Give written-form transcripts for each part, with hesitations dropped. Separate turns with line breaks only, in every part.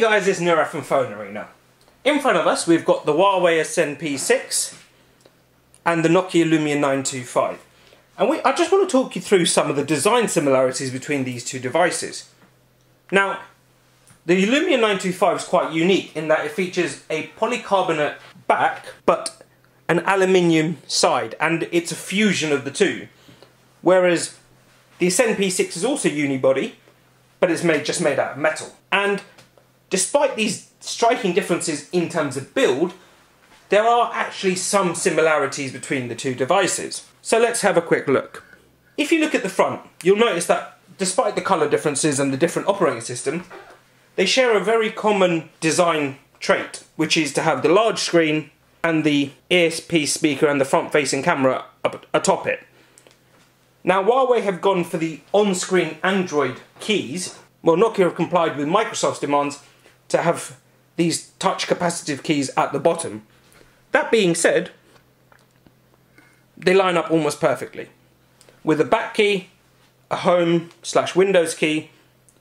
Hey guys, it's Nura from Phone Arena. In front of us we've got the Huawei SNP6 and the Nokia Lumia 925. And I just want to talk you through some of the design similarities between these two devices. Now, the Lumia 925 is quite unique in that it features a polycarbonate back but an aluminium side, and it's a fusion of the two. Whereas the SNP6 is also unibody, but it's just made out of metal. And despite these striking differences in terms of build, there are actually some similarities between the two devices. So let's have a quick look. If you look at the front, you'll notice that despite the colour differences and the different operating system, they share a very common design trait, which is to have the large screen and the earpiece speaker and the front-facing camera up atop it. Now, Huawei have gone for the on-screen Android keys. Well, Nokia have complied with Microsoft's demands to have these touch capacitive keys at the bottom. That being said, they line up almost perfectly, with a back key, a home/Windows key,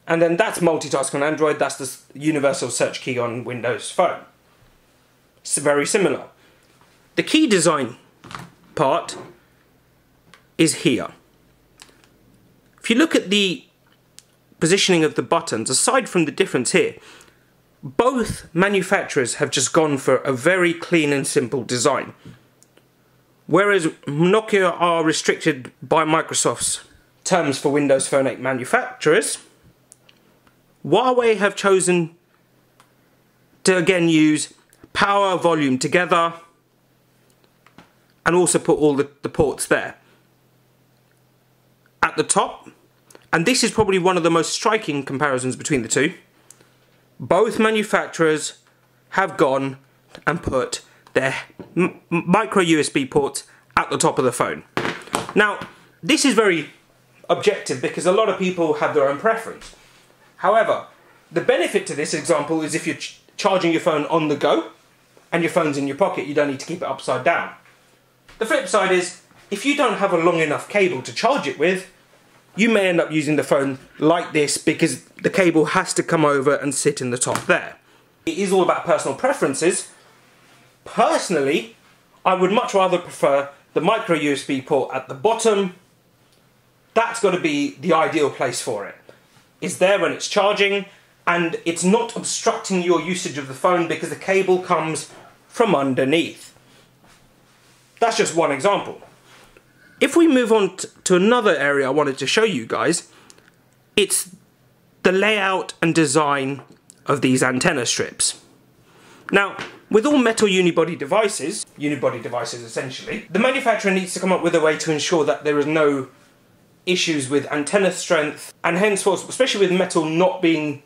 and then that's multitask on Android, that's the universal search key on Windows Phone. It's very similar. The key design part is here. If you look at the positioning of the buttons, aside from the difference here, both manufacturers have just gone for a very clean and simple design. Whereas Nokia are restricted by Microsoft's terms for Windows Phone 8 manufacturers, Huawei have chosen to again use power, volume together, and also put all the ports there. At the top, and this is probably one of the most striking comparisons between the two, both manufacturers have gone and put their micro USB ports at the top of the phone. Now, this is very objective because a lot of people have their own preference. However, the benefit to this example is if you're charging your phone on the go and your phone's in your pocket, you don't need to keep it upside down. The flip side is, if you don't have a long enough cable to charge it with, you may end up using the phone like this because the cable has to come over and sit in the top there. It is all about personal preferences. Personally, I would much rather prefer the micro USB port at the bottom. That's got to be the ideal place for it. It's there when it's charging, and it's not obstructing your usage of the phone because the cable comes from underneath. That's just one example. If we move on to another area I wanted to show you guys, it's the layout and design of these antenna strips. Now, with all metal unibody devices essentially, the manufacturer needs to come up with a way to ensure that there is no issues with antenna strength, and henceforth, especially with metal not being,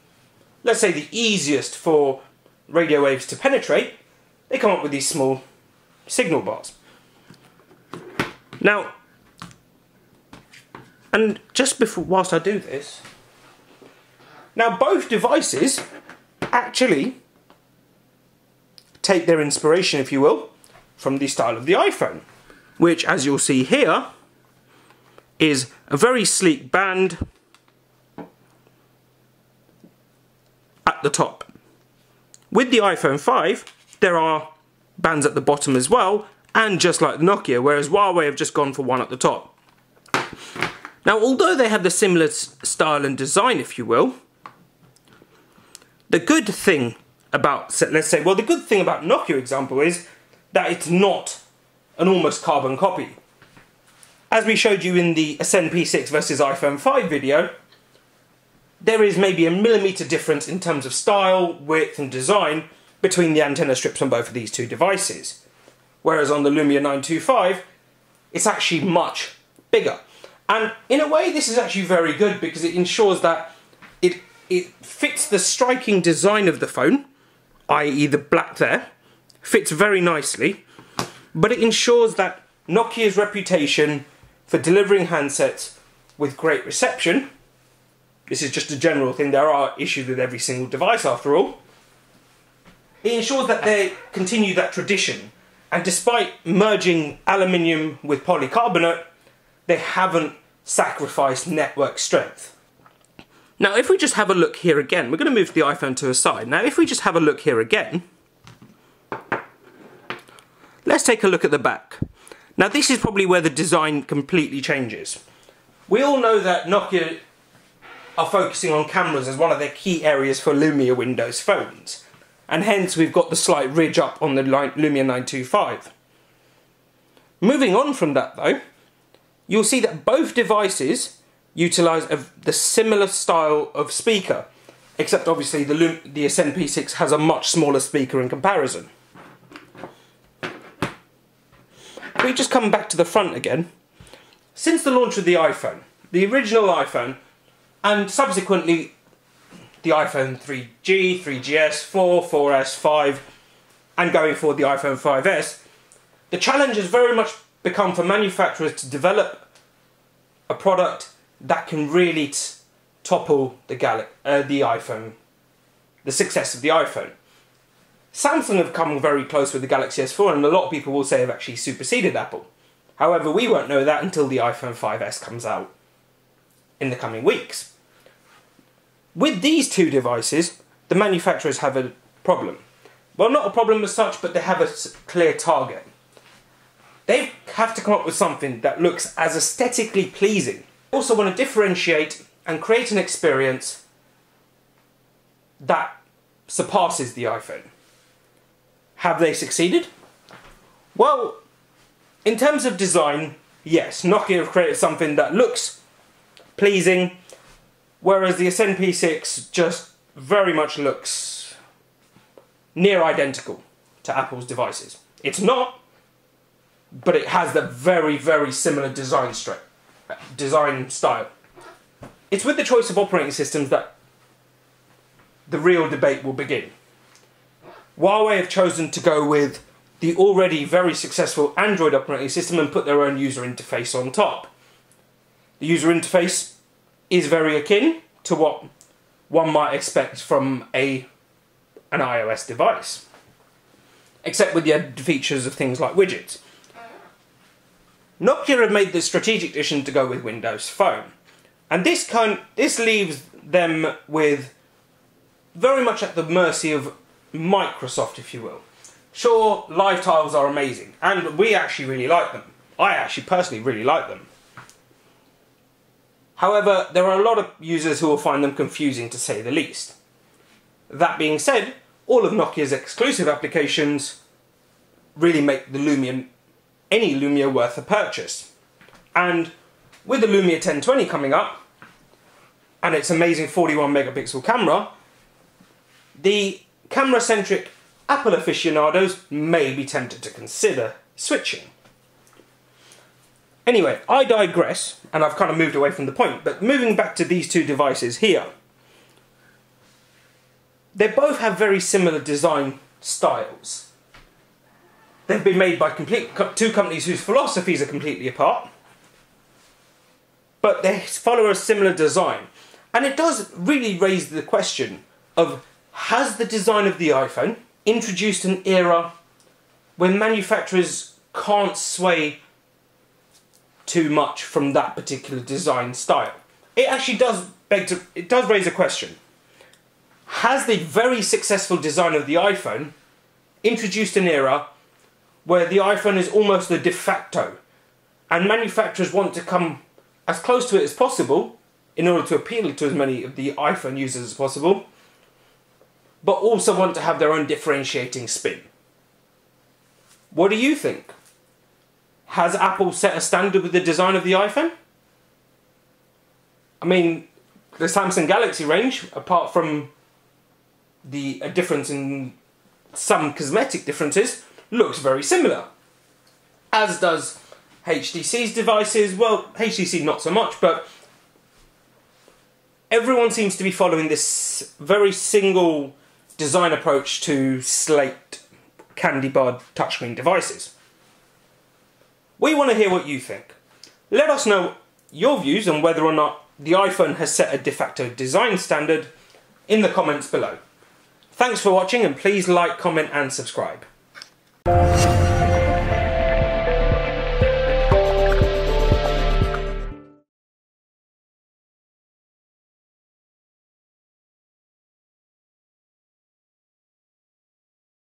let's say, the easiest for radio waves to penetrate, they come up with these small signal bars. Now, and just before, whilst I do this, now both devices actually take their inspiration, if you will, from the style of the iPhone, which, as you'll see here, is a very sleek band at the top. With the iPhone 5, there are bands at the bottom as well, and just like Nokia, whereas Huawei have just gone for one at the top. Now, although they have the similar style and design, if you will, the good thing about, the good thing about Nokia example is that it's not an almost carbon copy. As we showed you in the SNP6 versus iPhone 5 video, there is maybe a millimetre difference in terms of style, width and design between the antenna strips on both of these two devices. Whereas on the Lumia 925, it's actually much bigger. And in a way, this is actually very good because it ensures that it fits the striking design of the phone, i.e. the black there, fits very nicely, but it ensures that Nokia's reputation for delivering handsets with great reception, this is just a general thing, there are issues with every single device after all, it ensures that they continue that tradition. And despite merging aluminium with polycarbonate, they haven't sacrificed network strength. Now if we just have a look here again, we're going to move the iPhone to a side. Now if we just have a look here again, let's take a look at the back. Now this is probably where the design completely changes. We all know that Nokia are focusing on cameras as one of their key areas for Lumia Windows phones, and hence we've got the slight ridge up on the Lumia 925. Moving on from that though, you'll see that both devices utilise the similar style of speaker, except obviously the SNP6 has a much smaller speaker in comparison. If we just come back to the front again, since the launch of the iPhone, the original iPhone, and subsequently the iPhone 3G, 3GS, 4, 4S, 5, and going forward the iPhone 5S, the challenge has very much become for manufacturers to develop a product that can really topple the iPhone, the success of the iPhone. Samsung have come very close with the Galaxy S4, and a lot of people will say have actually superseded Apple. However, we won't know that until the iPhone 5S comes out in the coming weeks. With these two devices, the manufacturers have a problem. Well, not a problem as such, but they have a clear target. They have to come up with something that looks as aesthetically pleasing. They also want to differentiate and create an experience that surpasses the iPhone. Have they succeeded? Well, in terms of design, yes, Nokia have created something that looks pleasing, whereas the SNP6 just very much looks near identical to Apple's devices. It's not, but it has the very, very similar design style. It's with the choice of operating systems that the real debate will begin. Huawei have chosen to go with the already very successful Android operating system and put their own user interface on top. The user interface is very akin to what one might expect from an iOS device, except with the added features of things like widgets. Nokia have made the strategic decision to go with Windows Phone, and this leaves them with very much at the mercy of Microsoft, if you will. Sure, live tiles are amazing, and we actually really like them. I actually personally really like them. However, there are a lot of users who will find them confusing, to say the least. That being said, all of Nokia's exclusive applications really make the any Lumia worth a purchase. And with the Lumia 1020 coming up, and its amazing 41 megapixel camera, the camera-centric Apple aficionados may be tempted to consider switching. Anyway, I digress, and I've kind of moved away from the point, but moving back to these two devices here, they both have very similar design styles. They've been made by two companies whose philosophies are completely apart, but they follow a similar design. And it does really raise the question of, has the design of the iPhone introduced an era when manufacturers can't sway too much from that particular design style? It actually does raise a question. Has the very successful design of the iPhone introduced an era where the iPhone is almost the de facto, and manufacturers want to come as close to it as possible in order to appeal to as many of the iPhone users as possible, but also want to have their own differentiating spin? What do you think? Has Apple set a standard with the design of the iPhone? I mean, the Samsung Galaxy range, apart from a difference in some cosmetic differences, looks very similar. As does HTC's devices. Well, HTC not so much, but everyone seems to be following this very single design approach to slate candy barred touchscreen devices. We want to hear what you think. Let us know your views on whether or not the iPhone has set a de facto design standard in the comments below. Thanks for watching, and please like, comment and subscribe.